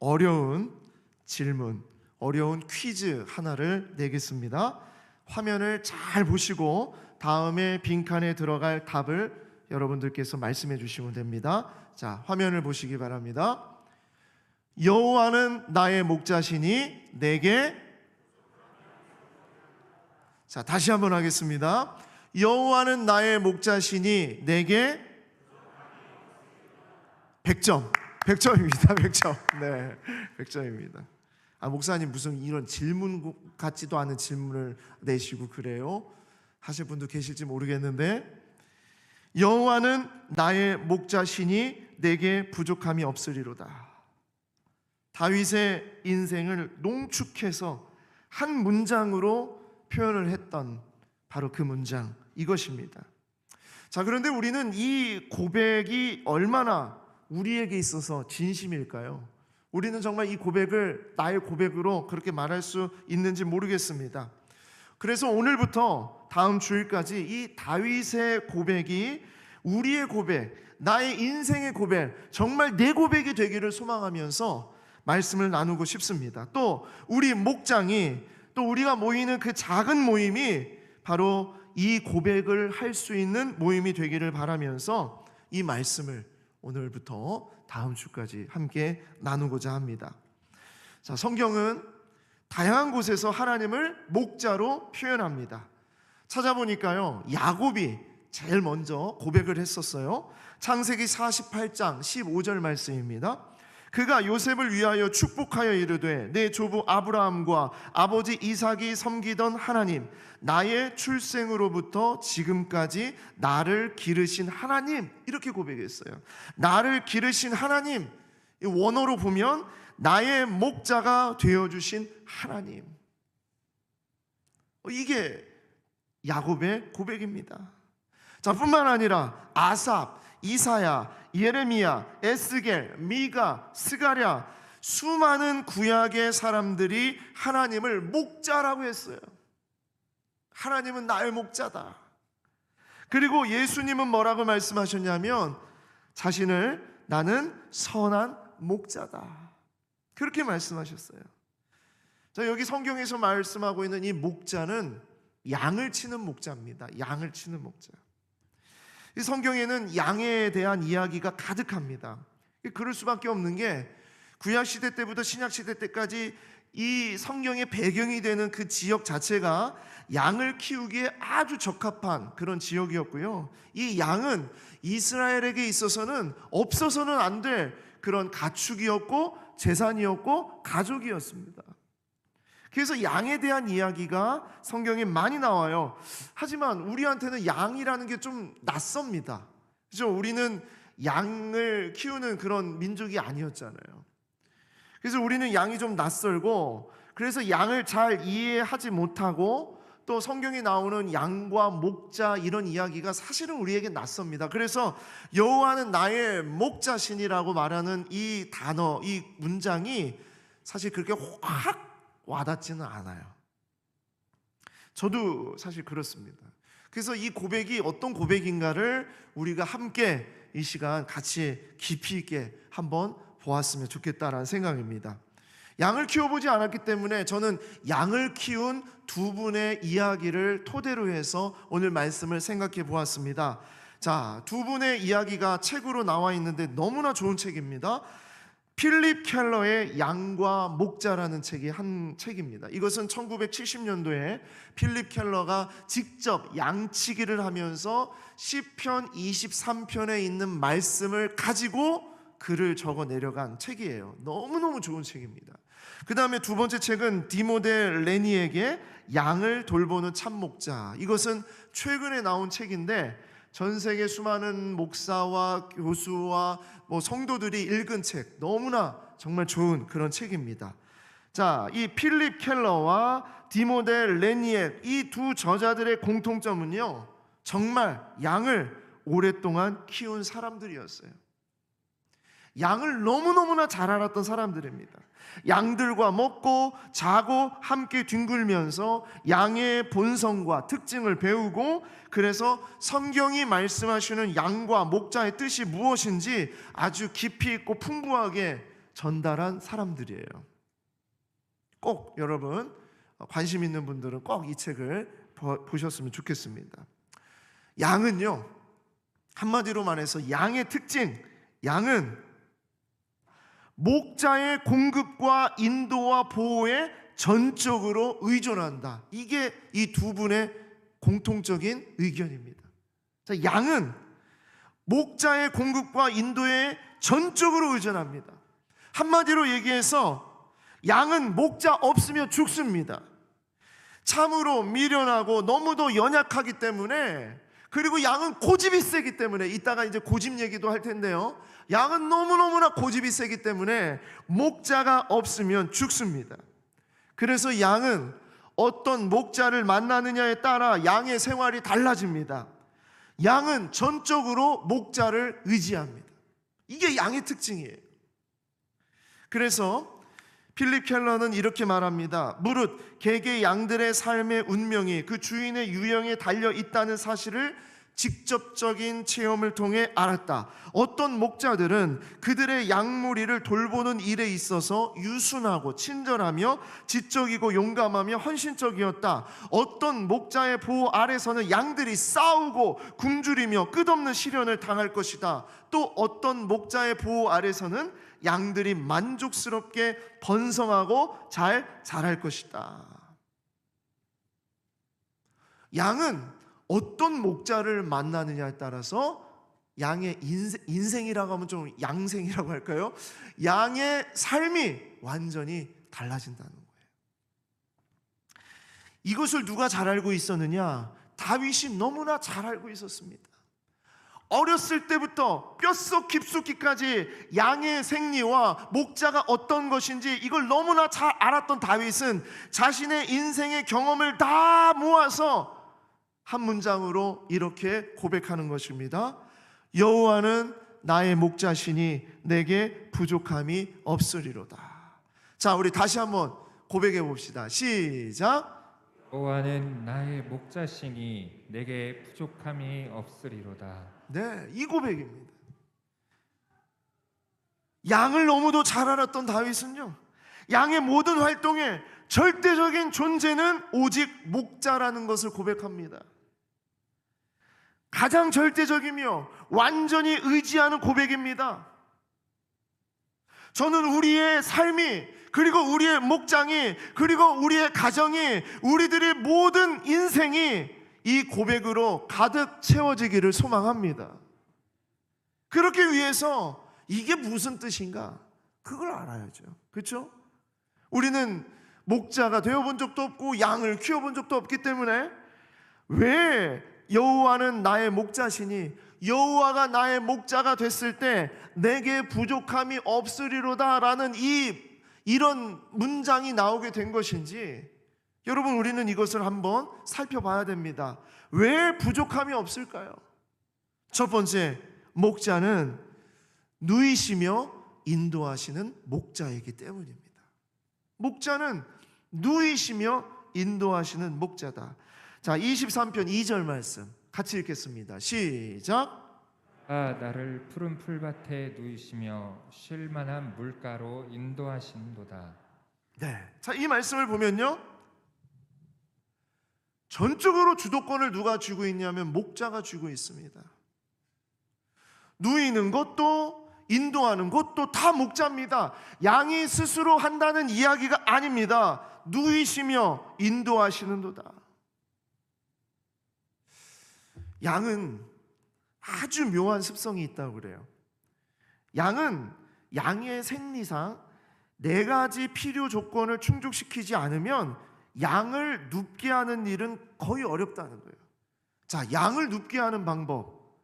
어려운 질문, 어려운 퀴즈 하나를 내겠습니다. 화면을 잘 보시고 다음에 빈칸에 들어갈 답을 여러분들께서 말씀해 주시면 됩니다. 자, 화면을 보시기 바랍니다. 여호와는 나의 목자시니 내게, 자, 다시 한번 하겠습니다. 여호와는 나의 목자시니 내게 100점. 100점입니다. 100점. 네, 100점입니다. 목사님 무슨 이런 질문 같지도 않은 질문을 내시고 그래요? 하실 분도 계실지 모르겠는데, 여호와는 나의 목자시니 내게 부족함이 없으리로다. 다윗의 인생을 농축해서 한 문장으로 표현을 했던 바로 그 문장, 이것입니다. 자, 그런데 우리는 이 고백이 얼마나 우리에게 있어서 진심일까요? 우리는 정말 이 고백을 나의 고백으로 그렇게 말할 수 있는지 모르겠습니다. 그래서 오늘부터 다음 주일까지 이 다윗의 고백이 우리의 고백, 나의 인생의 고백, 정말 내 고백이 되기를 소망하면서 말씀을 나누고 싶습니다. 또 우리 목장이, 또 우리가 모이는 그 작은 모임이 바로 이 고백을 할 수 있는 모임이 되기를 바라면서 이 말씀을 오늘부터 다음 주까지 함께 나누고자 합니다. 자, 성경은 다양한 곳에서 하나님을 목자로 표현합니다. 찾아보니까요, 야곱이 제일 먼저 고백을 했었어요. 창세기 48장 15절 말씀입니다. 그가 요셉을 위하여 축복하여 이르되 내 조부 아브라함과 아버지 이삭이 섬기던 하나님, 나의 출생으로부터 지금까지 나를 기르신 하나님, 이렇게 고백했어요. 나를 기르신 하나님, 원어로 보면 나의 목자가 되어주신 하나님, 이게 야곱의 고백입니다. 자, 뿐만 아니라 아삽, 이사야, 예레미야, 에스겔, 미가, 스가랴, 수많은 구약의 사람들이 하나님을 목자라고 했어요. 하나님은 나의 목자다. 그리고 예수님은 뭐라고 말씀하셨냐면 자신을 나는 선한 목자다, 그렇게 말씀하셨어요. 자, 여기 성경에서 말씀하고 있는 이 목자는 양을 치는 목자입니다. 양을 치는 목자. 이 성경에는 양에 대한 이야기가 가득합니다. 그럴 수밖에 없는 게 구약시대 때부터 신약시대 때까지 이 성경의 배경이 되는 그 지역 자체가 양을 키우기에 아주 적합한 그런 지역이었고요. 이 양은 이스라엘에게 있어서는 없어서는 안 될 그런 가축이었고 재산이었고 가족이었습니다. 그래서 양에 대한 이야기가 성경에 많이 나와요. 하지만 우리한테는 양이라는 게 좀 낯섭니다. 그렇죠? 우리는 양을 키우는 그런 민족이 아니었잖아요. 그래서 우리는 양이 좀 낯설고, 그래서 양을 잘 이해하지 못하고, 또 성경에 나오는 양과 목자 이런 이야기가 사실은 우리에게 낯섭니다. 그래서 여호와는 나의 목자시니라고 말하는 이 단어, 이 문장이 사실 그렇게 확 와닿지는 않아요. 저도 사실 그렇습니다. 그래서 이 고백이 어떤 고백인가를 우리가 함께 이 시간 같이 깊이 있게 한번 보았으면 좋겠다라는 생각입니다. 양을 키워보지 않았기 때문에 저는 양을 키운 두 분의 이야기를 토대로 해서 오늘 말씀을 생각해 보았습니다. 자, 두 분의 이야기가 책으로 나와 있는데 너무나 좋은 책입니다. 필립 켈러의 양과 목자라는 책이 한 책입니다. 이것은 1970년도에 필립 켈러가 직접 양치기를 하면서 시편 23편에 있는 말씀을 가지고 글을 적어 내려간 책이에요. 너무너무 좋은 책입니다. 그 다음에 두 번째 책은 디모데 레니에게 양을 돌보는 참목자. 이것은 최근에 나온 책인데 전 세계 수많은 목사와 교수와 성도들이 읽은 책, 너무나 정말 좋은 그런 책입니다. 자, 이 필립 켈러와 디모데 레니에 이 두 저자들의 공통점은요, 정말 양을 오랫동안 키운 사람들이었어요. 양을 너무너무나 잘 알았던 사람들입니다. 양들과 먹고 자고 함께 뒹굴면서 양의 본성과 특징을 배우고, 그래서 성경이 말씀하시는 양과 목자의 뜻이 무엇인지 아주 깊이 있고 풍부하게 전달한 사람들이에요. 꼭 여러분 관심 있는 분들은 꼭 이 책을 보셨으면 좋겠습니다. 양은요, 한마디로 말해서 양의 특징, 양은 목자의 공급과 인도와 보호에 전적으로 의존한다. 이게 이 두 분의 공통적인 의견입니다. 자, 양은 목자의 공급과 인도에 전적으로 의존합니다. 한마디로 얘기해서 양은 목자 없으면 죽습니다. 참으로 미련하고 너무도 연약하기 때문에, 그리고 양은 고집이 세기 때문에, 이따가 이제 고집 얘기도 할 텐데요, 양은 너무너무나 고집이 세기 때문에 목자가 없으면 죽습니다. 그래서 양은 어떤 목자를 만나느냐에 따라 양의 생활이 달라집니다. 양은 전적으로 목자를 의지합니다. 이게 양의 특징이에요. 그래서 필립 켈러는 이렇게 말합니다. 무릇 개개 양들의 삶의 운명이 그 주인의 유형에 달려 있다는 사실을 직접적인 체험을 통해 알았다. 어떤 목자들은 그들의 양무리를 돌보는 일에 있어서 유순하고 친절하며 지적이고 용감하며 헌신적이었다. 어떤 목자의 보호 아래서는 양들이 싸우고 굶주리며 끝없는 시련을 당할 것이다. 또 어떤 목자의 보호 아래서는 양들이 만족스럽게 번성하고 잘 자랄 것이다. 양은 어떤 목자를 만나느냐에 따라서 양의 인생이라고 하면 좀 양생이라고 할까요? 양의 삶이 완전히 달라진다는 거예요. 이것을 누가 잘 알고 있었느냐? 다윗이 너무나 잘 알고 있었습니다. 어렸을 때부터 뼛속 깊숙이까지 양의 생리와 목자가 어떤 것인지 이걸 너무나 잘 알았던 다윗은 자신의 인생의 경험을 다 모아서 한 문장으로 이렇게 고백하는 것입니다. 여호와는 나의 목자시니 내게 부족함이 없으리로다. 자, 우리 다시 한번 고백해 봅시다. 시작. 여호와는 나의 목자시니 내게 부족함이 없으리로다. 네, 이 고백입니다. 양을 너무도 잘 알았던 다윗은요, 양의 모든 활동에 절대적인 존재는 오직 목자라는 것을 고백합니다. 가장 절대적이며 완전히 의지하는 고백입니다. 저는 우리의 삶이, 그리고 우리의 목장이, 그리고 우리의 가정이, 우리들의 모든 인생이 이 고백으로 가득 채워지기를 소망합니다. 그렇기 위해서 이게 무슨 뜻인가? 그걸 알아야죠. 그렇죠? 우리는 목자가 되어본 적도 없고 양을 키워본 적도 없기 때문에, 왜 여호와는 나의 목자시니, 여호와가 나의 목자가 됐을 때 내게 부족함이 없으리로다 라는 이런 문장이 나오게 된 것인지, 여러분, 우리는 이것을 한번 살펴봐야 됩니다. 왜 부족함이 없을까요? 첫 번째, 목자는 누이시며 인도하시는 목자이기 때문입니다. 목자는 누이시며 인도하시는 목자다. 자, 23편 2절 말씀 같이 읽겠습니다. 시작. 나를 푸른 풀밭에 누이시며 쉴 만한 물가로 인도하신도다. 네, 자, 이 말씀을 보면요, 전적으로 주도권을 누가 쥐고 있냐면 목자가 쥐고 있습니다. 누이는 것도 인도하는 것도 다 목자입니다. 양이 스스로 한다는 이야기가 아닙니다. 누이시며 인도하시는도다. 양은 아주 묘한 습성이 있다고 그래요. 양은 양의 생리상 4가지 필요 조건을 충족시키지 않으면 양을 눕게 하는 일은 거의 어렵다는 거예요. 자, 양을 눕게 하는 방법.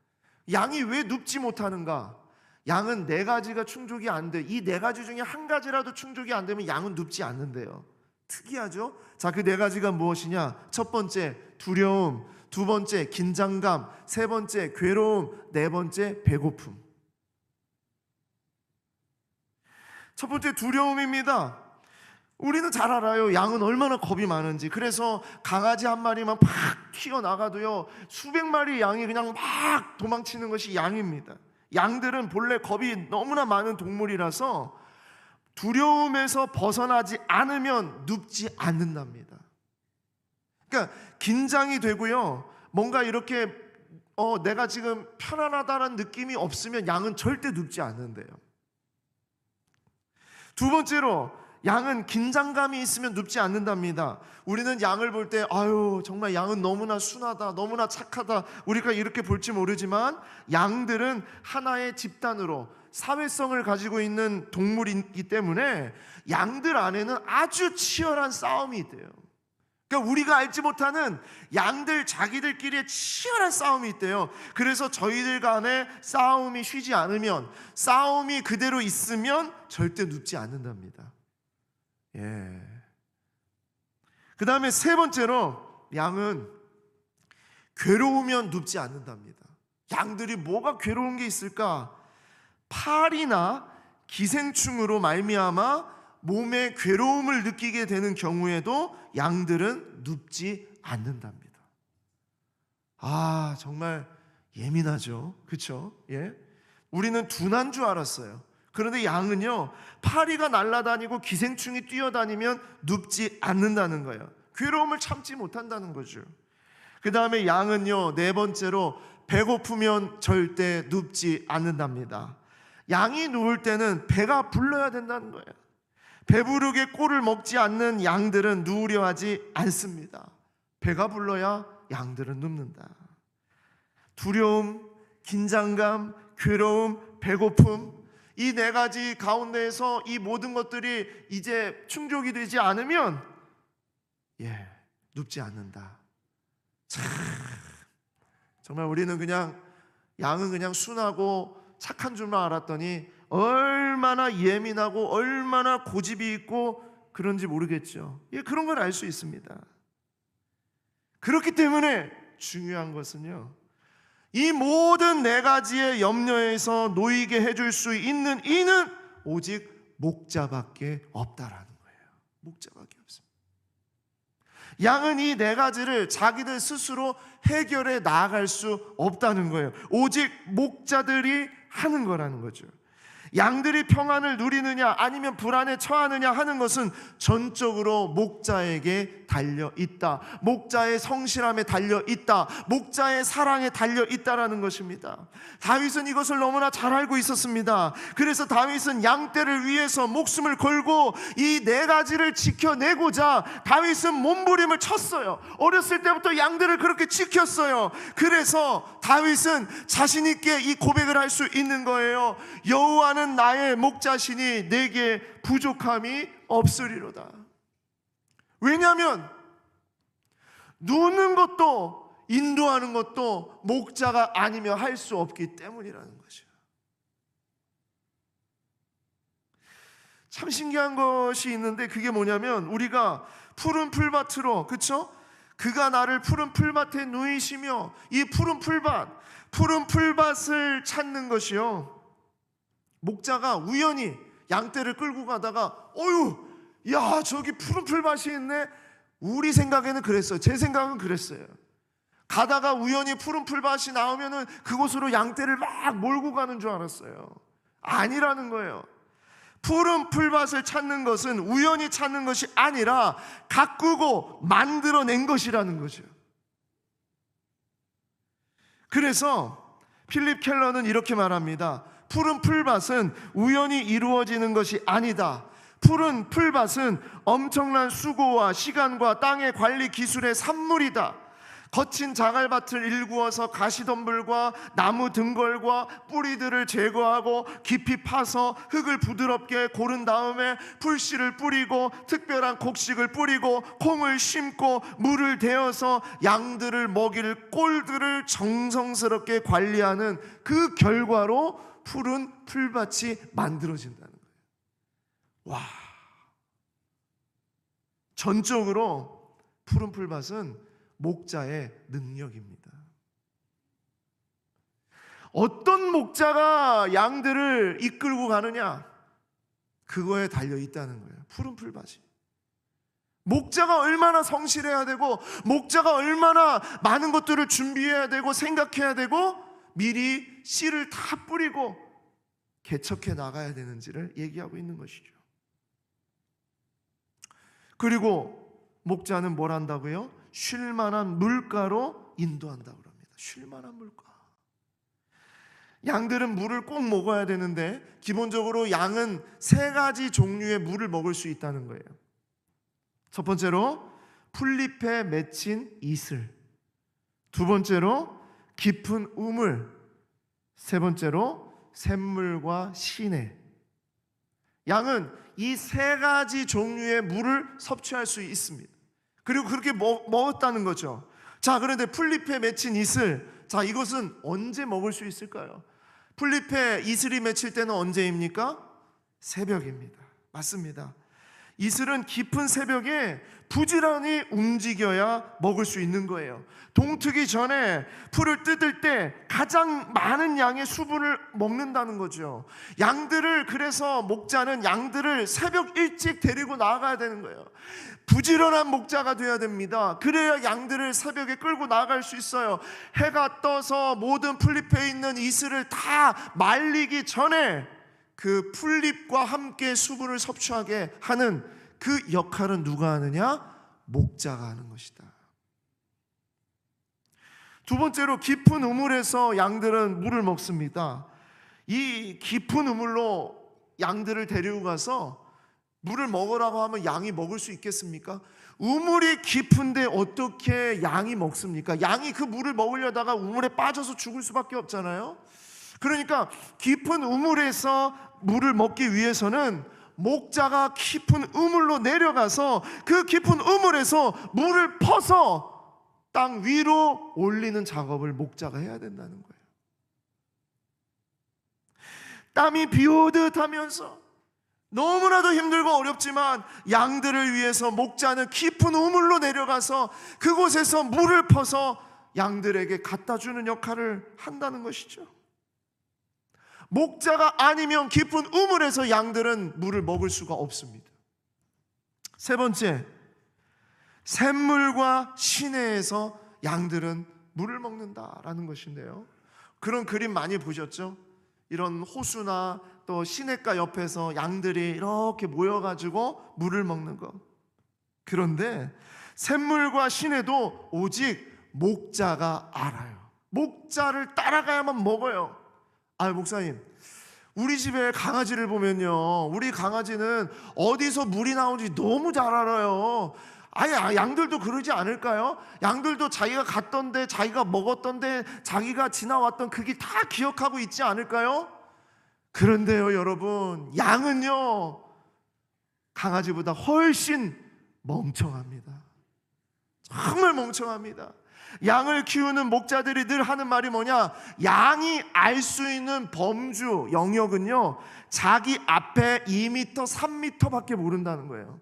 양이 왜 눕지 못하는가? 양은 4가지가 충족이 안 돼. 이 4가지 중에 한 가지라도 충족이 안 되면 양은 눕지 않는데요. 특이하죠? 자, 그 4가지가 무엇이냐? 첫 번째, 두려움. 두 번째, 긴장감. 세 번째, 괴로움. 네 번째, 배고픔. 첫 번째, 두려움입니다. 우리는 잘 알아요. 양은 얼마나 겁이 많은지. 그래서 강아지 한 마리만 팍 튀어나가도요, 수백 마리 양이 그냥 막 도망치는 것이 양입니다. 양들은 본래 겁이 너무나 많은 동물이라서 두려움에서 벗어나지 않으면 눕지 않는답니다. 그러니까 긴장이 되고요, 뭔가 이렇게 내가 지금 편안하다는 느낌이 없으면 양은 절대 눕지 않는데요. 두 번째로, 양은 긴장감이 있으면 눕지 않는답니다. 우리는 양을 볼 때 아유 정말 양은 너무나 순하다, 너무나 착하다, 우리가 이렇게 볼지 모르지만 양들은 하나의 집단으로 사회성을 가지고 있는 동물이기 때문에 양들 안에는 아주 치열한 싸움이 있대요. 그러니까 우리가 알지 못하는 양들 자기들끼리의 치열한 싸움이 있대요. 그래서 저희들 간에 싸움이 쉬지 않으면, 싸움이 그대로 있으면 절대 눕지 않는답니다. 그 다음에 세 번째로, 양은 괴로우면 눕지 않는답니다. 양들이 뭐가 괴로운 게 있을까? 파리나 기생충으로 말미암아 몸에 괴로움을 느끼게 되는 경우에도 양들은 눕지 않는답니다. 정말 예민하죠, 그렇죠? 우리는 둔한 줄 알았어요. 그런데 양은요, 파리가 날아다니고 기생충이 뛰어다니면 눕지 않는다는 거예요. 괴로움을 참지 못한다는 거죠. 그 다음에 양은요, 네 번째로, 배고프면 절대 눕지 않는답니다. 양이 누울 때는 배가 불러야 된다는 거예요. 배부르게 꼴을 먹지 않는 양들은 누우려 하지 않습니다. 배가 불러야 양들은 눕는다. 두려움, 긴장감, 괴로움, 배고픔, 이 네 가지 가운데에서 이 모든 것들이 이제 충족이 되지 않으면 눕지 않는다. 정말 우리는 양은 그냥 순하고 착한 줄만 알았더니 얼마나 예민하고 얼마나 고집이 있고 그런지 모르겠죠. 그런 걸 알 수 있습니다. 그렇기 때문에 중요한 것은요, 이 모든 네 가지의 염려에서 놓이게 해줄 수 있는 이는 오직 목자밖에 없다라는 거예요. 목자밖에 없습니다. 양은 이 네 가지를 자기들 스스로 해결해 나아갈 수 없다는 거예요. 오직 목자들이 하는 거라는 거죠. 양들이 평안을 누리느냐 아니면 불안에 처하느냐 하는 것은 전적으로 목자에게 달려 있다. 목자의 성실함에 달려 있다. 목자의 사랑에 달려 있다라는 것입니다. 다윗은 이것을 너무나 잘 알고 있었습니다. 그래서 다윗은 양떼를 위해서 목숨을 걸고 이 네 가지를 지켜내고자 다윗은 몸부림을 쳤어요. 어렸을 때부터 양들을 그렇게 지켰어요. 그래서 다윗은 자신 있게 이 고백을 할 수 있는 거예요. 여호와는 나의 목자시니 내게 부족함이 없으리로다. 왜냐하면 누는 것도 인도하는 것도 목자가 아니면 할 수 없기 때문이라는 거죠. 참 신기한 것이 있는데 그게 뭐냐면, 우리가 푸른 풀밭으로, 그렇죠? 그가 나를 푸른 풀밭에 누이시며, 이 푸른 풀밭을 찾는 것이요, 목자가 우연히 양떼를 끌고 가다가 야 저기 푸른 풀밭이 있네. 우리 생각에는 그랬어요. 제 생각은 그랬어요. 가다가 우연히 푸른 풀밭이 나오면은 그곳으로 양떼를 막 몰고 가는 줄 알았어요. 아니라는 거예요. 푸른 풀밭을 찾는 것은 우연히 찾는 것이 아니라 가꾸고 만들어낸 것이라는 거죠. 그래서 필립 켈러는 이렇게 말합니다. 푸른 풀밭은 우연히 이루어지는 것이 아니다. 푸른 풀밭은 엄청난 수고와 시간과 땅의 관리 기술의 산물이다. 거친 자갈밭을 일구어서 가시덤불과 나무 등걸과 뿌리들을 제거하고 깊이 파서 흙을 부드럽게 고른 다음에 풀씨를 뿌리고 특별한 곡식을 뿌리고 콩을 심고 물을 대어서 양들을 먹일 꼴들을 정성스럽게 관리하는 그 결과로 푸른 풀밭이 만들어진다는 거예요. 와, 전적으로 푸른 풀밭은 목자의 능력입니다. 어떤 목자가 양들을 이끌고 가느냐, 그거에 달려 있다는 거예요. 푸른 풀밭이. 목자가 얼마나 성실해야 되고, 목자가 얼마나 많은 것들을 준비해야 되고 생각해야 되고 미리 씨를 다 뿌리고 개척해 나가야 되는지를 얘기하고 있는 것이죠. 그리고 목자는 뭘 한다고요? 쉴만한 물가로 인도한다고 합니다. 쉴만한 물가. 양들은 물을 꼭 먹어야 되는데 기본적으로 양은 3가지 종류의 물을 먹을 수 있다는 거예요. 첫 번째로 풀잎에 맺힌 이슬, 두 번째로 깊은 우물, 세 번째로 샘물과 시내. 양은 이 3가지 종류의 물을 섭취할 수 있습니다. 그리고 그렇게 먹었다는 거죠. 자, 그런데 풀잎에 맺힌 이슬, 자, 이것은 언제 먹을 수 있을까요? 풀잎에 이슬이 맺힐 때는 언제입니까? 새벽입니다. 맞습니다. 이슬은 깊은 새벽에 부지런히 움직여야 먹을 수 있는 거예요. 동트기 전에 풀을 뜯을 때 가장 많은 양의 수분을 먹는다는 거죠. 양들을, 그래서 목자는 양들을 새벽 일찍 데리고 나가야 되는 거예요. 부지런한 목자가 되어야 됩니다. 그래야 양들을 새벽에 끌고 나갈 수 있어요. 해가 떠서 모든 풀잎에 있는 이슬을 다 말리기 전에 그 풀잎과 함께 수분을 섭취하게 하는 그 역할은 누가 하느냐? 목자가 하는 것이다. 두 번째로 깊은 우물에서 양들은 물을 먹습니다. 이 깊은 우물로 양들을 데리고 가서 물을 먹으라고 하면 양이 먹을 수 있겠습니까? 우물이 깊은데 어떻게 양이 먹습니까? 양이 그 물을 먹으려다가 우물에 빠져서 죽을 수밖에 없잖아요. 그러니까 깊은 우물에서 물을 먹기 위해서는 목자가 깊은 우물로 내려가서 그 깊은 우물에서 물을 퍼서 땅 위로 올리는 작업을 목자가 해야 된다는 거예요. 땀이 비오듯 하면서 너무나도 힘들고 어렵지만 양들을 위해서 목자는 깊은 우물로 내려가서 그곳에서 물을 퍼서 양들에게 갖다 주는 역할을 한다는 것이죠. 목자가 아니면 깊은 우물에서 양들은 물을 먹을 수가 없습니다. 세 번째, 샘물과 시내에서 양들은 물을 먹는다라는 것인데요. 그런 그림 많이 보셨죠? 이런 호수나 또 시냇가 옆에서 양들이 이렇게 모여가지고 물을 먹는 것. 그런데 샘물과 시내도 오직 목자가 알아요. 목자를 따라가야만 먹어요. 아, 목사님, 우리 집에 강아지를 보면요, 우리 강아지는 어디서 물이 나오는지 너무 잘 알아요. 아예 양들도 그러지 않을까요? 양들도 자기가 갔던데, 자기가 먹었던데, 자기가 지나왔던 그 길 다 기억하고 있지 않을까요? 그런데요, 여러분, 양은요 강아지보다 훨씬 멍청합니다. 정말 멍청합니다. 양을 키우는 목자들이 늘 하는 말이 뭐냐? 양이 알 수 있는 범주, 영역은요 자기 앞에 2m, 3m밖에 모른다는 거예요.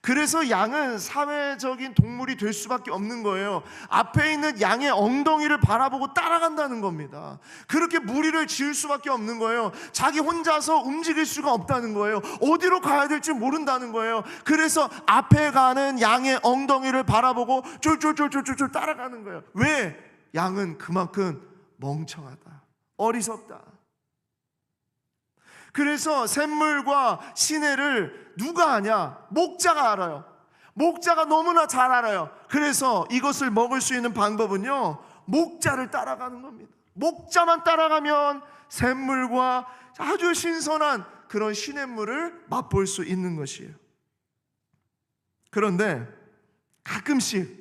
그래서 양은 사회적인 동물이 될 수밖에 없는 거예요. 앞에 있는 양의 엉덩이를 바라보고 따라간다는 겁니다. 그렇게 무리를 지을 수밖에 없는 거예요. 자기 혼자서 움직일 수가 없다는 거예요. 어디로 가야 될지 모른다는 거예요. 그래서 앞에 가는 양의 엉덩이를 바라보고 쫄쫄쫄쫄쫄 따라가는 거예요. 왜? 양은 그만큼 멍청하다, 어리석다. 그래서 샘물과 시내를 누가 아냐? 목자가 알아요. 목자가 너무나 잘 알아요. 그래서 이것을 먹을 수 있는 방법은요, 목자를 따라가는 겁니다. 목자만 따라가면 샘물과 아주 신선한 그런 시냇물을 맛볼 수 있는 것이에요. 그런데 가끔씩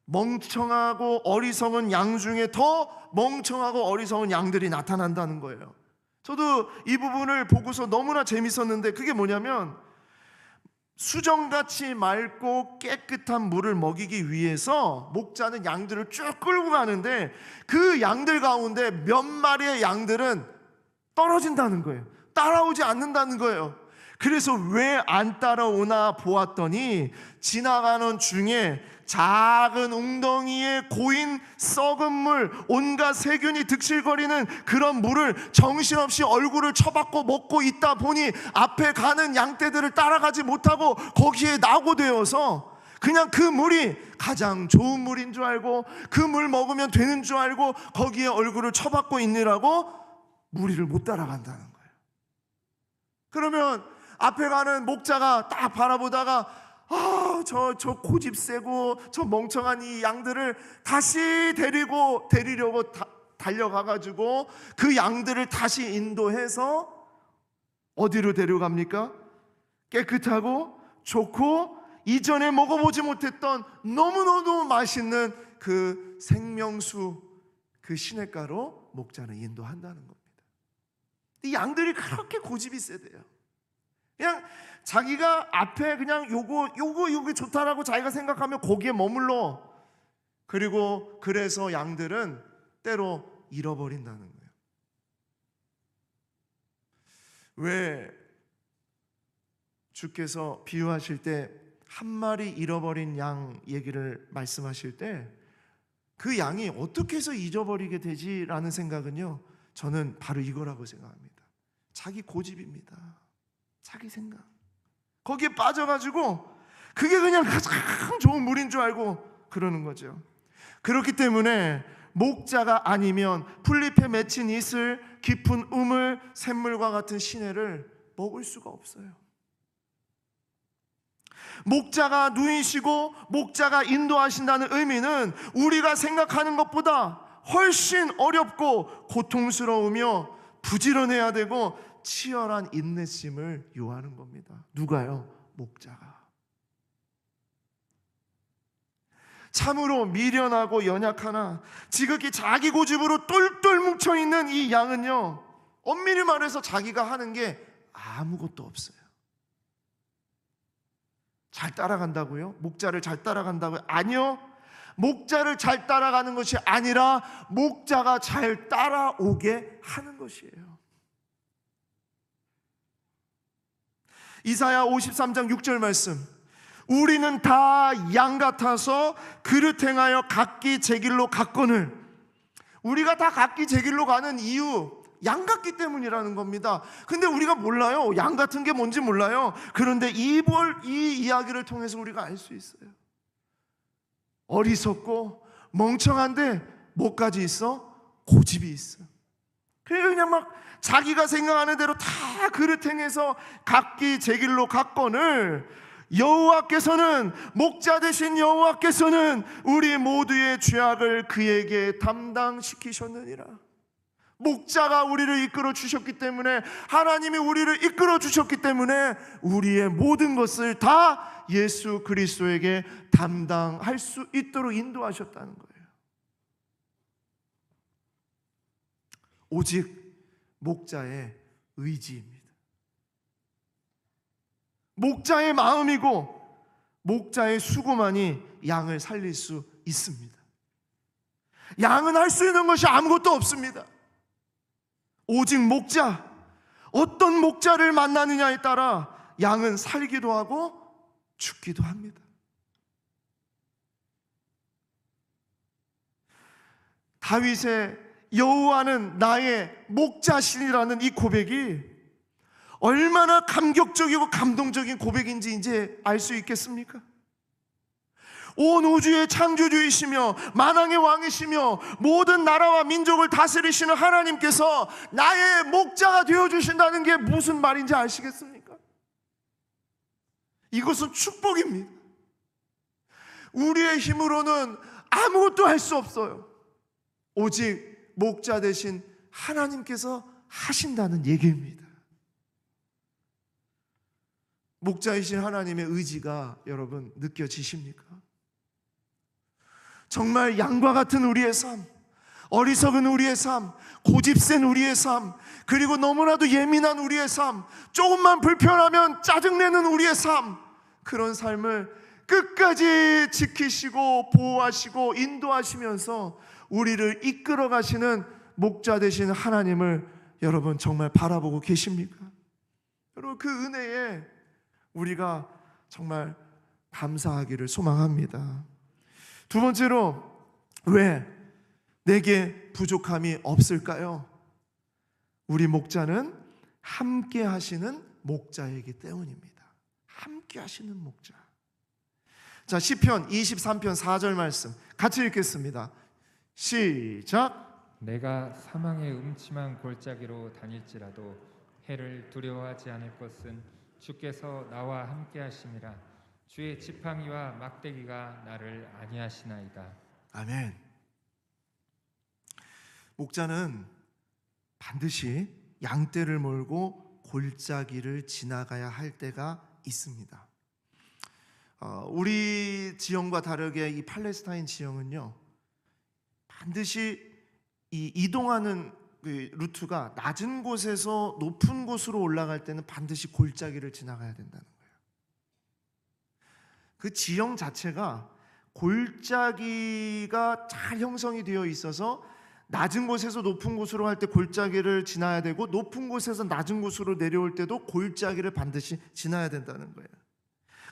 멍청하고 어리석은 양 중에 더 멍청하고 어리석은 양들이 나타난다는 거예요. 저도 이 부분을 보고서 너무나 재밌었는데, 그게 뭐냐면 수정같이 맑고 깨끗한 물을 먹이기 위해서 목자는 양들을 쭉 끌고 가는데 그 양들 가운데 몇 마리의 양들은 떨어진다는 거예요. 따라오지 않는다는 거예요. 그래서 왜 안 따라오나 보았더니 지나가는 중에 작은 웅덩이에 고인 썩은 물, 온갖 세균이 득실거리는 그런 물을 정신없이 얼굴을 쳐박고 먹고 있다 보니 앞에 가는 양떼들을 따라가지 못하고 거기에 낙오되어서 그냥 그 물이 가장 좋은 물인 줄 알고 그 물 먹으면 되는 줄 알고 거기에 얼굴을 쳐박고 있느라고 무리를 못 따라간다는 거예요. 그러면 앞에 가는 목자가 딱 바라보다가 저 고집 세고 저 멍청한 이 양들을 다시 데리려고 달려가가지고 그 양들을 다시 인도해서 어디로 데려갑니까? 깨끗하고 좋고 이전에 먹어보지 못했던 너무너무 맛있는 그 생명수, 그 시냇가로 목자는 인도한다는 겁니다. 이 양들이 그렇게 고집이 세대요. 그냥 자기가 앞에 그냥 요거 좋다라고 자기가 생각하면 거기에 머물러. 그리고 그래서 양들은 때로 잃어버린다는 거예요. 왜 주께서 비유하실 때 한 마리 잃어버린 양 얘기를 말씀하실 때 그 양이 어떻게 해서 잊어버리게 되지라는 생각은요, 저는 바로 이거라고 생각합니다. 자기 고집입니다. 자기 생각. 거기에 빠져가지고 그게 그냥 가장 좋은 물인 줄 알고 그러는 거죠. 그렇기 때문에 목자가 아니면 풀잎에 맺힌 이슬, 깊은 우물, 샘물과 같은 시내를 먹을 수가 없어요. 목자가 누이시고 목자가 인도하신다는 의미는 우리가 생각하는 것보다 훨씬 어렵고 고통스러우며 부지런해야 되고 치열한 인내심을 요하는 겁니다. 누가요? 목자가. 참으로 미련하고 연약하나 지극히 자기 고집으로 똘똘 뭉쳐있는 이 양은요, 엄밀히 말해서 자기가 하는 게 아무것도 없어요. 잘 따라간다고요? 목자를 잘 따라간다고요? 아니요. 목자를 잘 따라가는 것이 아니라 목자가 잘 따라오게 하는 것이에요. 이사야 53장 6절 말씀, 우리는 다 양 같아서 그릇 행하여 각기 제 길로 갔거늘. 우리가 다 각기 제 길로 가는 이유, 양 같기 때문이라는 겁니다. 근데 우리가 몰라요. 양 같은 게 뭔지 몰라요. 그런데 이 이야기를 통해서 우리가 알 수 있어요. 어리석고 멍청한데 뭐까지 있어? 고집이 있어. 그냥 막 자기가 생각하는 대로 다 그릇 행해서 각기 제 길로 갔거늘 여호와께서는, 목자 되신 여호와께서는 우리 모두의 죄악을 그에게 담당시키셨느니라. 목자가 우리를 이끌어 주셨기 때문에, 하나님이 우리를 이끌어 주셨기 때문에 우리의 모든 것을 다 예수 그리스도에게 담당할 수 있도록 인도하셨다는 거예요. 오직 목자의 의지입니다. 목자의 마음이고 목자의 수고만이 양을 살릴 수 있습니다. 양은 할 수 있는 것이 아무것도 없습니다. 오직 목자, 어떤 목자를 만나느냐에 따라 양은 살기도 하고 죽기도 합니다. 다윗의 여호와는 나의 목자시니라는 이 고백이 얼마나 감격적이고 감동적인 고백인지 이제 알 수 있겠습니까? 온 우주의 창조주이시며 만왕의 왕이시며 모든 나라와 민족을 다스리시는 하나님께서 나의 목자가 되어주신다는 게 무슨 말인지 아시겠습니까? 이것은 축복입니다. 우리의 힘으로는 아무것도 할 수 없어요. 오직 목자 되신 하나님께서 하신다는 얘기입니다. 목자이신 하나님의 의지가 여러분 느껴지십니까? 정말 양과 같은 우리의 삶, 어리석은 우리의 삶, 고집센 우리의 삶, 그리고 너무나도 예민한 우리의 삶, 조금만 불편하면 짜증내는 우리의 삶, 그런 삶을 끝까지 지키시고 보호하시고 인도하시면서 우리를 이끌어 가시는 목자 되신 하나님을 여러분 정말 바라보고 계십니까? 여러분 그 은혜에 우리가 정말 감사하기를 소망합니다. 두 번째로, 왜 내게 부족함이 없을까요? 우리 목자는 함께 하시는 목자이기 때문입니다. 함께 하시는 목자. 자, 시편 23편 4절 말씀 같이 읽겠습니다. 시작. 내가 사망의 음침한 골짜기로 다닐지라도 해를 두려워하지 않을 것은 주께서 나와 함께 하심이라. 주의 지팡이와 막대기가 나를 안위하시나이다. 아멘. 목자는 반드시 양떼를 몰고 골짜기를 지나가야 할 때가 있습니다. 우리 지형과 다르게 이 팔레스타인 지형은요, 반드시 이 이동하는 그 루트가 낮은 곳에서 높은 곳으로 올라갈 때는 반드시 골짜기를 지나가야 된다는 거예요. 그 지형 자체가 골짜기가 잘 형성이 되어 있어서 낮은 곳에서 높은 곳으로 갈 때 골짜기를 지나야 되고, 높은 곳에서 낮은 곳으로 내려올 때도 골짜기를 반드시 지나야 된다는 거예요.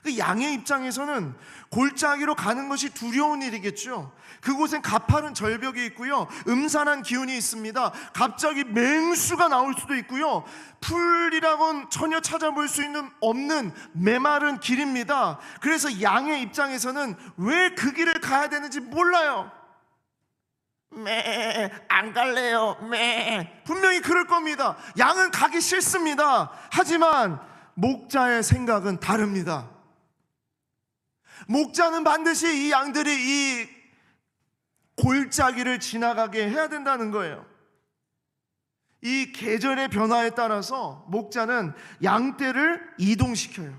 그 양의 입장에서는 골짜기로 가는 것이 두려운 일이겠죠. 그곳엔 가파른 절벽이 있고요, 음산한 기운이 있습니다. 갑자기 맹수가 나올 수도 있고요, 풀이라고는 전혀 찾아볼 수 없는 메마른 길입니다. 그래서 양의 입장에서는 왜 그 길을 가야 되는지 몰라요. 안 갈래요. 분명히 그럴 겁니다. 양은 가기 싫습니다. 하지만 목자의 생각은 다릅니다. 목자는 반드시 이 양들이 이 골짜기를 지나가게 해야 된다는 거예요. 이 계절의 변화에 따라서 목자는 양떼를 이동시켜요.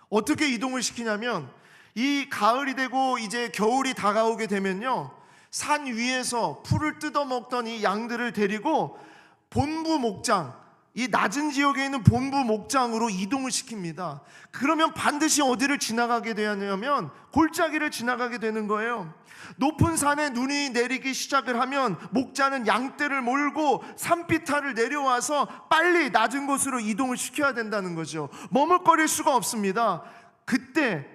어떻게 이동을 시키냐면, 이 가을이 되고 이제 겨울이 다가오게 되면요, 산 위에서 풀을 뜯어먹던 이 양들을 데리고 본부 목장, 이 낮은 지역에 있는 본부 목장으로 이동을 시킵니다. 그러면 반드시 어디를 지나가게 되냐면 골짜기를 지나가게 되는 거예요. 높은 산에 눈이 내리기 시작을 하면 목자는 양떼를 몰고 산비탈을 내려와서 빨리 낮은 곳으로 이동을 시켜야 된다는 거죠. 머뭇거릴 수가 없습니다. 그때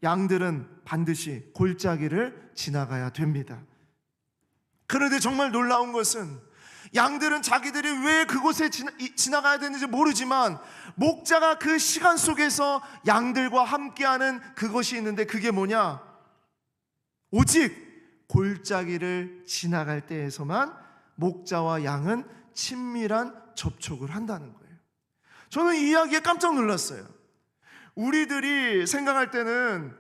양들은 반드시 골짜기를 지나가야 됩니다. 그런데 정말 놀라운 것은, 양들은 자기들이 왜 그곳에 지나가야 되는지 모르지만 목자가 그 시간 속에서 양들과 함께하는 그것이 있는데, 그게 뭐냐? 오직 골짜기를 지나갈 때에서만 목자와 양은 친밀한 접촉을 한다는 거예요. 저는 이 이야기에 깜짝 놀랐어요. 우리들이 생각할 때는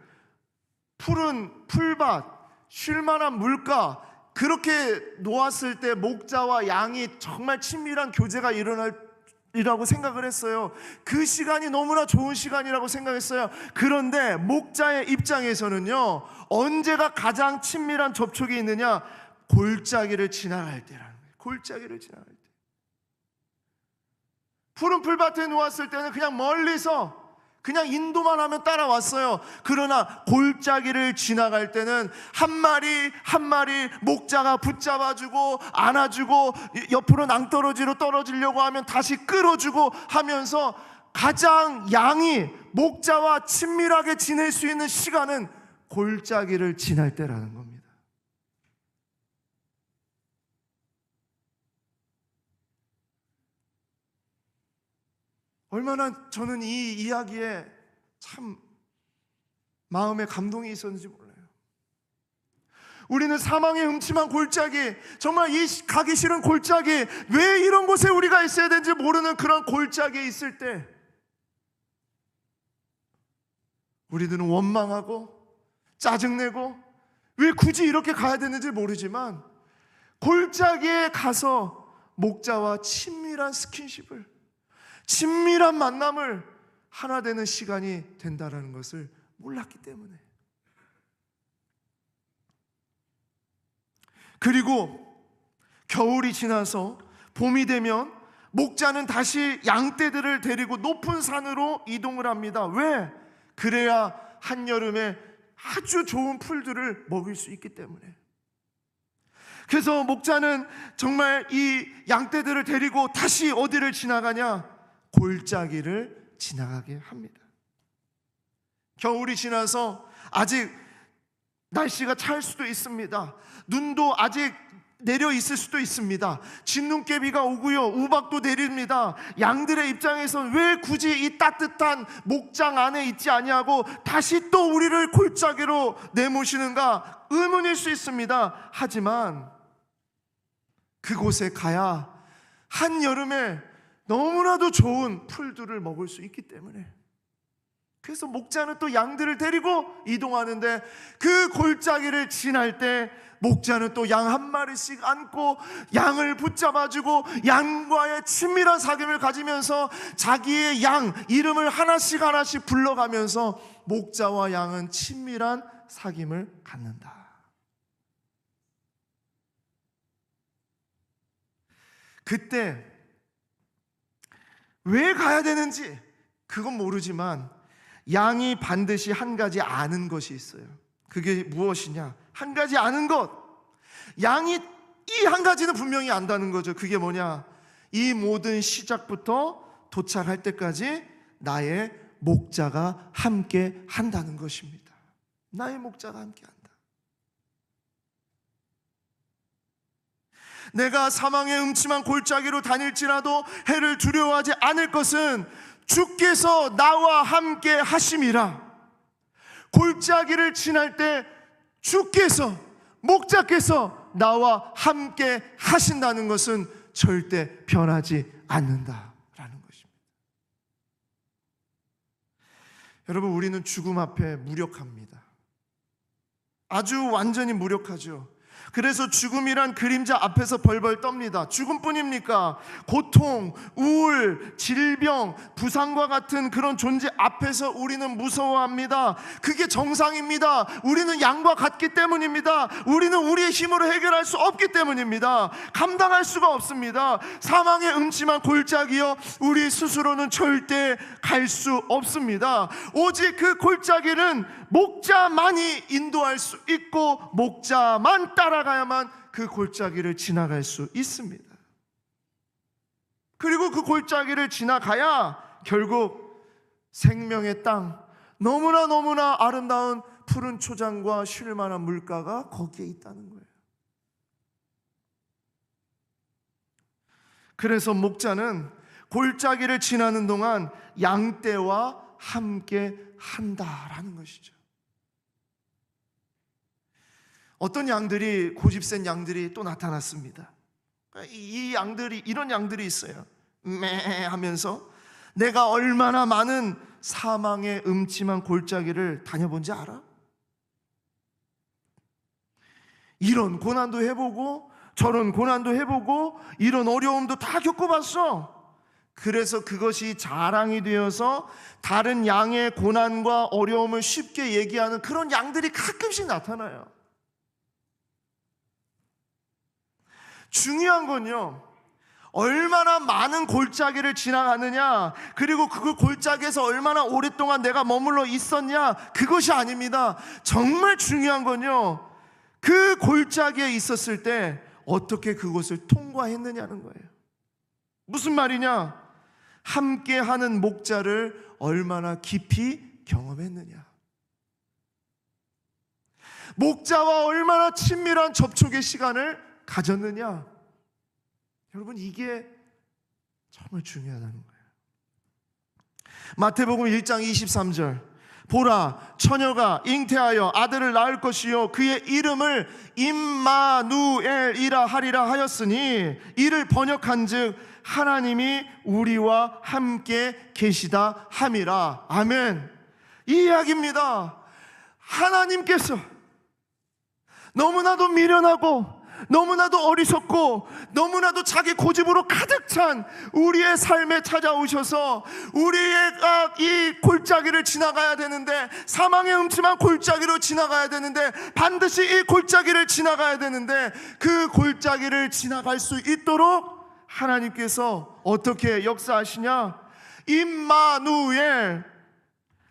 푸른 풀밭, 쉴만한 물가, 그렇게 놓았을 때 목자와 양이 정말 친밀한 교제가 일어날이라고 생각을 했어요. 그 시간이 너무나 좋은 시간이라고 생각했어요. 그런데 목자의 입장에서는요, 언제가 가장 친밀한 접촉이 있느냐? 골짜기를 지나갈 때라는 거예요. 골짜기를 지나갈 때. 푸른 풀밭에 놓았을 때는 그냥 멀리서 그냥 인도만 하면 따라왔어요. 그러나 골짜기를 지나갈 때는 한 마리 한 마리 목자가 붙잡아주고 안아주고, 옆으로 낭떠러지로 떨어지려고 하면 다시 끌어주고 하면서 가장 양이 목자와 친밀하게 지낼 수 있는 시간은 골짜기를 지날 때라는 겁니다. 얼마나 저는 이 이야기에 참 마음에 감동이 있었는지 몰라요. 우리는 사망의 음침한 골짜기, 정말 이 가기 싫은 골짜기, 왜 이런 곳에 우리가 있어야 되는지 모르는 그런 골짜기에 있을 때 우리들은 원망하고 짜증내고 왜 굳이 이렇게 가야 되는지 모르지만, 골짜기에 가서 목자와 친밀한 스킨십을, 친밀한 만남을 하나 되는 시간이 된다는 것을 몰랐기 때문에. 그리고 겨울이 지나서 봄이 되면 목자는 다시 양떼들을 데리고 높은 산으로 이동을 합니다. 왜? 그래야 한여름에 아주 좋은 풀들을 먹을 수 있기 때문에. 그래서 목자는 정말 이 양떼들을 데리고 다시 어디를 지나가냐? 골짜기를 지나가게 합니다. 겨울이 지나서 아직 날씨가 찰 수도 있습니다. 눈도 아직 내려 있을 수도 있습니다. 진눈깨비가 오고요, 우박도 내립니다. 양들의 입장에서는 왜 굳이 이 따뜻한 목장 안에 있지 아니하고 다시 또 우리를 골짜기로 내모시는가 의문일 수 있습니다. 하지만 그곳에 가야 한여름에 너무나도 좋은 풀들을 먹을 수 있기 때문에, 그래서 목자는 또 양들을 데리고 이동하는데 그 골짜기를 지날 때 목자는 또 양 한 마리씩 안고 양을 붙잡아주고 양과의 친밀한 사귐을 가지면서 자기의 양 이름을 하나씩 하나씩 불러가면서 목자와 양은 친밀한 사귐을 갖는다. 그때 왜 가야 되는지 그건 모르지만 양이 반드시 한 가지 아는 것이 있어요. 그게 무엇이냐? 한 가지 아는 것. 양이 이 한 가지는 분명히 안다는 거죠. 그게 뭐냐? 이 모든 시작부터 도착할 때까지 나의 목자가 함께 한다는 것입니다. 나의 목자가 함께 한다. 내가 사망의 음침한 골짜기로 다닐지라도 해를 두려워하지 않을 것은 주께서 나와 함께 하심이라. 골짜기를 지날 때 주께서, 목자께서 나와 함께 하신다는 것은 절대 변하지 않는다라는 것입니다. 여러분, 우리는 죽음 앞에 무력합니다. 아주 완전히 무력하죠. 그래서 죽음이란 그림자 앞에서 벌벌 떱니다. 죽음뿐입니까? 고통, 우울, 질병, 부상과 같은 그런 존재 앞에서 우리는 무서워합니다. 그게 정상입니다. 우리는 양과 같기 때문입니다. 우리는 우리의 힘으로 해결할 수 없기 때문입니다. 감당할 수가 없습니다. 사망의 음침한 골짜기요, 우리 스스로는 절대 갈 수 없습니다. 오직 그 골짜기는 목자만이 인도할 수 있고 목자만 따라가야만 그 골짜기를 지나갈 수 있습니다. 그리고 그 골짜기를 지나가야 결국 생명의 땅, 너무나 아름다운 푸른 초장과 쉴 만한 물가가 거기에 있다는 거예요. 그래서 목자는 골짜기를 지나는 동안 양떼와 함께 한다라는 것이죠. 어떤 양들이, 고집센 양들이 또 나타났습니다. 이 양들이, 이런 양들이 있어요. 매 하면서 내가 얼마나 많은 사망의 음침한 골짜기를 다녀본지 알아? 이런 고난도 해보고 저런 고난도 해보고 이런 어려움도 다 겪어봤어. 그래서 그것이 자랑이 되어서 다른 양의 고난과 어려움을 쉽게 얘기하는 그런 양들이 가끔씩 나타나요. 중요한 건요, 얼마나 많은 골짜기를 지나가느냐, 그리고 그 골짜기에서 얼마나 오랫동안 내가 머물러 있었냐, 그것이 아닙니다. 정말 중요한 건요, 그 골짜기에 있었을 때 어떻게 그곳을 통과했느냐는 거예요. 무슨 말이냐? 함께하는 목자를 얼마나 깊이 경험했느냐, 목자와 얼마나 친밀한 접촉의 시간을 가졌느냐. 여러분, 이게 정말 중요하다는 거예요. 마태복음 1장 23절, 보라, 처녀가 잉태하여 아들을 낳을 것이요 그의 이름을 임마누엘이라 하리라 하였으니, 이를 번역한즉 하나님이 우리와 함께 계시다 함이라. 아멘. 이 이야기입니다. 하나님께서 너무나도 미련하고 너무나도 어리석고 너무나도 자기 고집으로 가득 찬 우리의 삶에 찾아오셔서 우리가 이 골짜기를 지나가야 되는데, 사망의 음침한 골짜기로 지나가야 되는데, 반드시 이 골짜기를 지나가야 되는데, 그 골짜기를 지나갈 수 있도록 하나님께서 어떻게 역사하시냐? 임마누엘,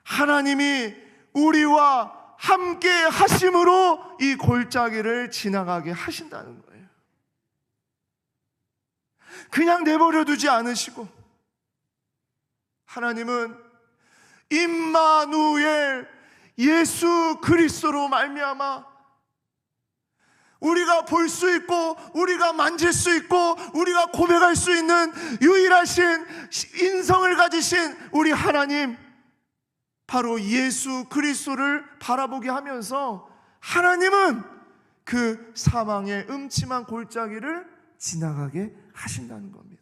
하나님이 우리와 함께 하심으로 이 골짜기를 지나가게 하신다는 거예요. 그냥 내버려 두지 않으시고, 하나님은 임마누엘, 예수 그리스도로 말미암아 우리가 볼 수 있고 우리가 만질 수 있고 우리가 고백할 수 있는 유일하신 인성을 가지신 우리 하나님, 바로 예수 그리스도를 바라보게 하면서 하나님은 그 사망의 음침한 골짜기를 지나가게 하신다는 겁니다.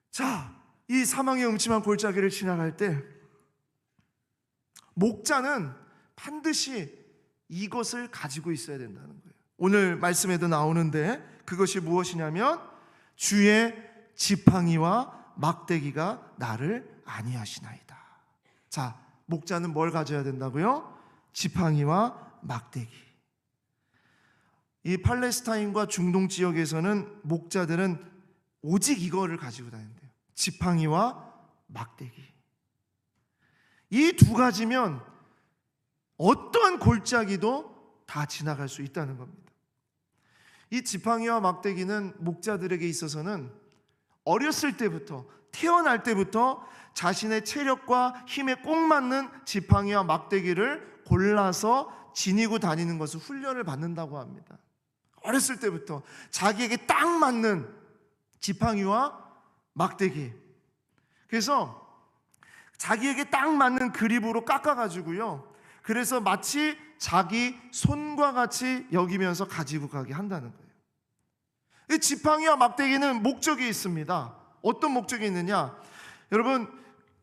자, 이 사망의 음침한 골짜기를 지나갈 때 목자는 반드시 이것을 가지고 있어야 된다는 거예요. 오늘 말씀에도 나오는데 그것이 무엇이냐면 주의 지팡이와 막대기가 나를 안위하시나이다. 자, 목자는 뭘 가져야 된다고요? 지팡이와 막대기. 이 팔레스타인과 중동 지역에서는 목자들은 오직 이거를 가지고 다닌대요. 지팡이와 막대기. 이 두 가지면 어떠한 골짜기도 다 지나갈 수 있다는 겁니다. 이 지팡이와 막대기는 목자들에게 있어서는 어렸을 때부터, 태어날 때부터 자신의 체력과 힘에 꼭 맞는 지팡이와 막대기를 골라서 지니고 다니는 것을 훈련을 받는다고 합니다. 어렸을 때부터 자기에게 딱 맞는 지팡이와 막대기. 그래서 자기에게 딱 맞는 그립으로 깎아가지고요, 그래서 마치 자기 손과 같이 여기면서 가지고 가게 한다는 거예요. 이 지팡이와 막대기는 목적이 있습니다. 어떤 목적이 있느냐? 여러분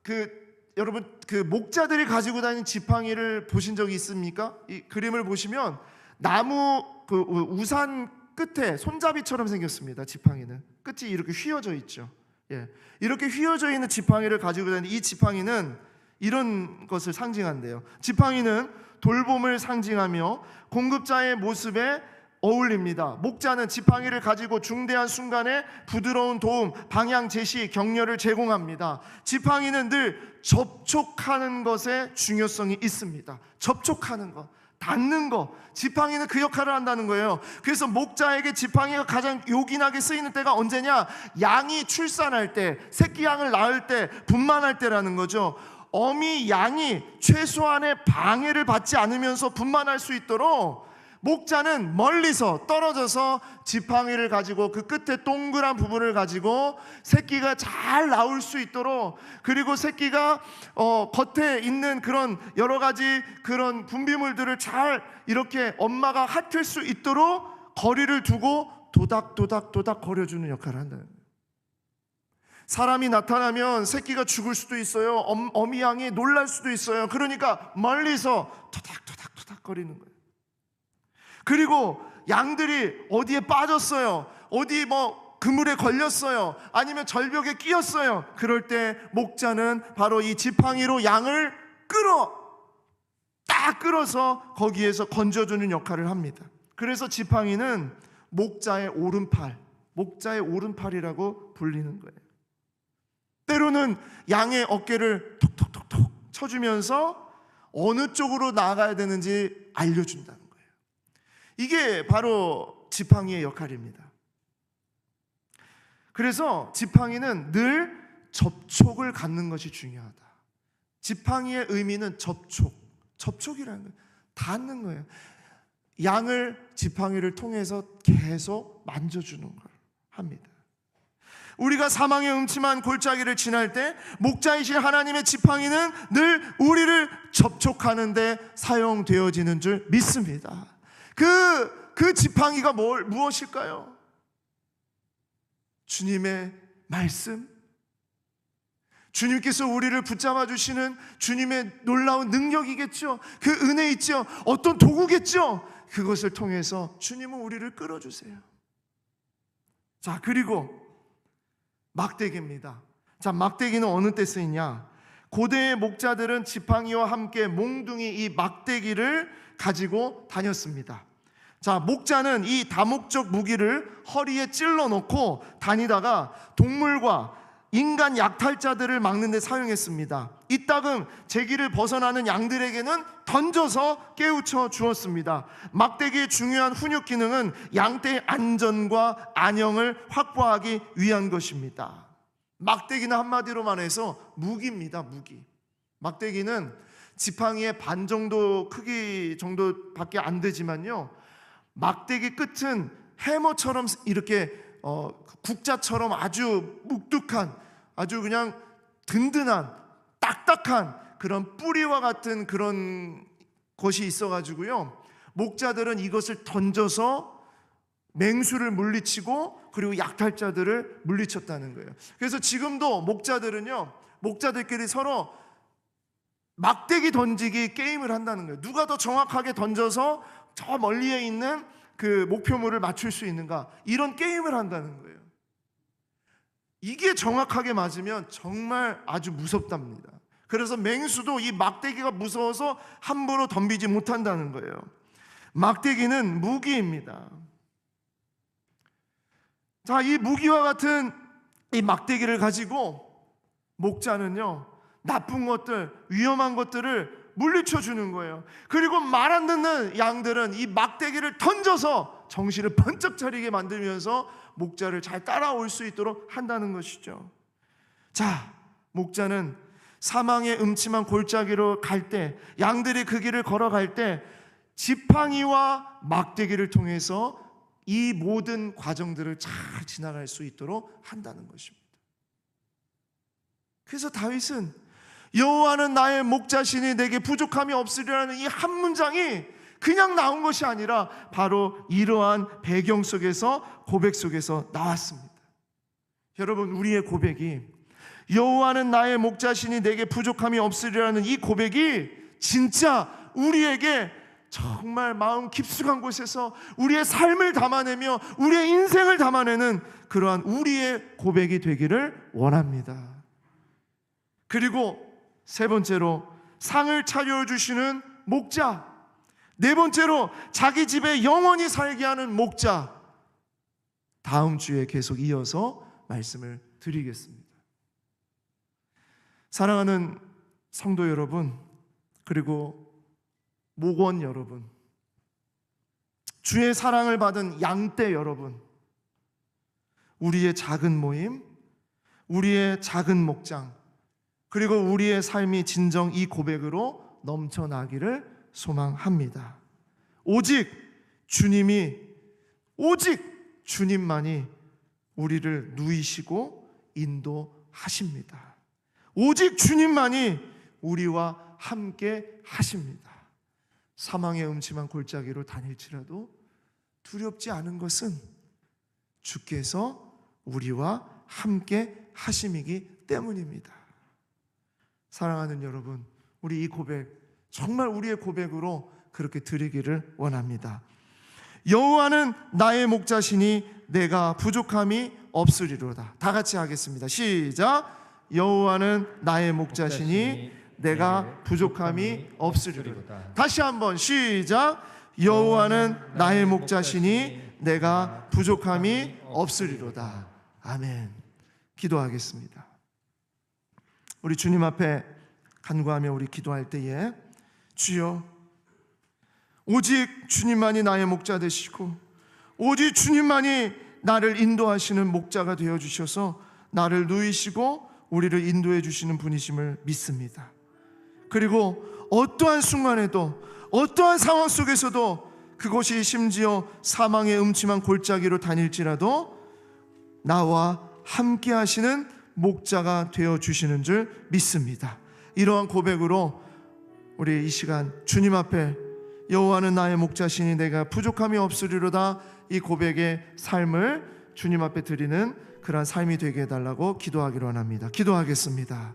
그 목자들이 가지고 다니는 지팡이를 보신 적이 있습니까? 이 그림을 보시면 나무 그 우산 끝에 손잡이처럼 생겼습니다. 지팡이는 끝이 이렇게 휘어져 있죠. 예, 이렇게 휘어져 있는 지팡이를 가지고 다니는 이 지팡이는 이런 것을 상징한대요. 지팡이는 돌봄을 상징하며 공급자의 모습에 어울립니다. 목자는 지팡이를 가지고 중대한 순간에 부드러운 도움, 방향 제시, 격려를 제공합니다. 지팡이는 늘 접촉하는 것에 중요성이 있습니다. 접촉하는 것, 닿는 것, 지팡이는 그 역할을 한다는 거예요. 그래서 목자에게 지팡이가 가장 요긴하게 쓰이는 때가 언제냐? 양이 출산할 때, 새끼 양을 낳을 때, 분만할 때라는 거죠. 어미 양이 최소한의 방해를 받지 않으면서 분만할 수 있도록 목자는 멀리서 떨어져서 지팡이를 가지고 그 끝에 동그란 부분을 가지고 새끼가 잘 나올 수 있도록, 그리고 새끼가 겉에 있는 그런 여러 가지 그런 분비물들을 잘 이렇게 엄마가 핥을 수 있도록 거리를 두고 도닥도닥 거려주는 역할을 한다는 거예요. 사람이 나타나면 새끼가 죽을 수도 있어요. 어미 양이 놀랄 수도 있어요. 그러니까 멀리서 토닥토닥 거리는 거예요. 그리고 양들이 어디에 빠졌어요, 어디 그물에 걸렸어요, 아니면 절벽에 끼었어요. 그럴 때 목자는 바로 이 지팡이로 양을 딱 끌어서 거기에서 건져주는 역할을 합니다. 그래서 지팡이는 목자의 오른팔이라고 불리는 거예요. 때로는 양의 어깨를 톡톡톡 쳐주면서 어느 쪽으로 나아가야 되는지 알려준다는 거예요. 이게 바로 지팡이의 역할입니다. 그래서 지팡이는 늘 접촉을 갖는 것이 중요하다. 지팡이의 의미는 접촉이라는 거예요. 닿는 거예요. 양을 지팡이를 통해서 계속 만져주는 걸 합니다. 우리가 사망의 음침한 골짜기를 지날 때 목자이신 하나님의 지팡이는 늘 우리를 접촉하는 데 사용되어지는 줄 믿습니다. 그 지팡이가 무엇일까요? 주님의 말씀, 주님께서 우리를 붙잡아 주시는 주님의 놀라운 능력이겠죠. 그 은혜 있죠. 어떤 도구겠죠. 그것을 통해서 주님은 우리를 끌어주세요. 자, 그리고 막대기입니다. 자, 막대기는 어느 때 쓰이냐? 고대의 목자들은 지팡이와 함께 몽둥이 이 막대기를 가지고 다녔습니다. 자, 목자는 이 다목적 무기를 허리에 찔러 놓고 다니다가 동물과 인간 약탈자들을 막는 데 사용했습니다. 이따금 제기를 벗어나는 양들에게는 던져서 깨우쳐 주었습니다. 막대기의 중요한 훈육 기능은 양떼의 안전과 안영을 확보하기 위한 것입니다. 막대기는 한마디로 말해서 무기입니다. 무기. 막대기는 지팡이의 반 정도 크기 정도밖에 안 되지만요, 막대기 끝은 해머처럼 이렇게 국자처럼 아주 묵뚝한, 아주 그냥 든든한 딱딱한 그런 뿌리와 같은 그런 것이 있어가지고요, 목자들은 이것을 던져서 맹수를 물리치고 그리고 약탈자들을 물리쳤다는 거예요. 그래서 지금도 목자들끼리 서로 막대기 던지기 게임을 한다는 거예요. 누가 더 정확하게 던져서 저 멀리에 있는 그 목표물을 맞출 수 있는가, 이런 게임을 한다는 거예요. 이게 정확하게 맞으면 정말 아주 무섭답니다. 그래서 맹수도 이 막대기가 무서워서 함부로 덤비지 못한다는 거예요. 막대기는 무기입니다. 자, 이 무기와 같은 이 막대기를 가지고 목자는요, 나쁜 것들, 위험한 것들을 물리쳐 주는 거예요. 그리고 말 안 듣는 양들은 이 막대기를 던져서 정신을 번쩍 차리게 만들면서 목자를 잘 따라올 수 있도록 한다는 것이죠. 자, 목자는 사망의 음침한 골짜기로 갈 때, 양들이 그 길을 걸어갈 때 지팡이와 막대기를 통해서 이 모든 과정들을 잘 지나갈 수 있도록 한다는 것입니다. 그래서 다윗은 여호와는 나의 목자시니 내게 부족함이 없으리라는 이 한 문장이 그냥 나온 것이 아니라 바로 이러한 배경 속에서, 고백 속에서 나왔습니다. 여러분, 우리의 고백이 여호와는 나의 목자시니 내게 부족함이 없으리라는 이 고백이 진짜 우리에게 정말 마음 깊숙한 곳에서 우리의 삶을 담아내며 우리의 인생을 담아내는 그러한 우리의 고백이 되기를 원합니다. 그리고 세 번째로, 상을 차려주시는 목자. 네 번째로, 자기 집에 영원히 살게 하는 목자. 다음 주에 계속 이어서 말씀을 드리겠습니다. 사랑하는 성도 여러분, 그리고 목원 여러분, 주의 사랑을 받은 양떼 여러분, 우리의 작은 모임, 우리의 작은 목장, 그리고 우리의 삶이 진정 이 고백으로 넘쳐나기를 소망합니다. 오직 주님만이 우리를 누이시고 인도하십니다. 오직 주님만이 우리와 함께 하십니다. 사망의 음침한 골짜기로 다닐지라도 두렵지 않은 것은 주께서 우리와 함께 하심이기 때문입니다. 사랑하는 여러분, 우리 이 고백 정말 우리의 고백으로 그렇게 드리기를 원합니다. 여호와는 나의 목자시니 내가 부족함이 없으리로다. 다 같이 하겠습니다. 시작. 여호와는 나의 목자시니 내가 부족함이 없으리로다. 다시 한번 시작. 여호와는 나의 목자시니 내가 부족함이 없으리로다. 아멘. 기도하겠습니다. 우리 주님 앞에 간구하며 우리 기도할 때에, 주여, 오직 주님만이 나의 목자 되시고 오직 주님만이 나를 인도하시는 목자가 되어주셔서 나를 누이시고 우리를 인도해 주시는 분이심을 믿습니다. 그리고 어떠한 순간에도, 어떠한 상황 속에서도, 그것이 심지어 사망의 음침한 골짜기로 다닐지라도 나와 함께 하시는 목자가 되어주시는 줄 믿습니다. 이러한 고백으로 우리 이 시간 주님 앞에, 여호와는 나의 목자시니 내가 부족함이 없으리로다, 이 고백의 삶을 주님 앞에 드리는 그러한 삶이 되게 해달라고 기도하기로 합니다. 기도하겠습니다.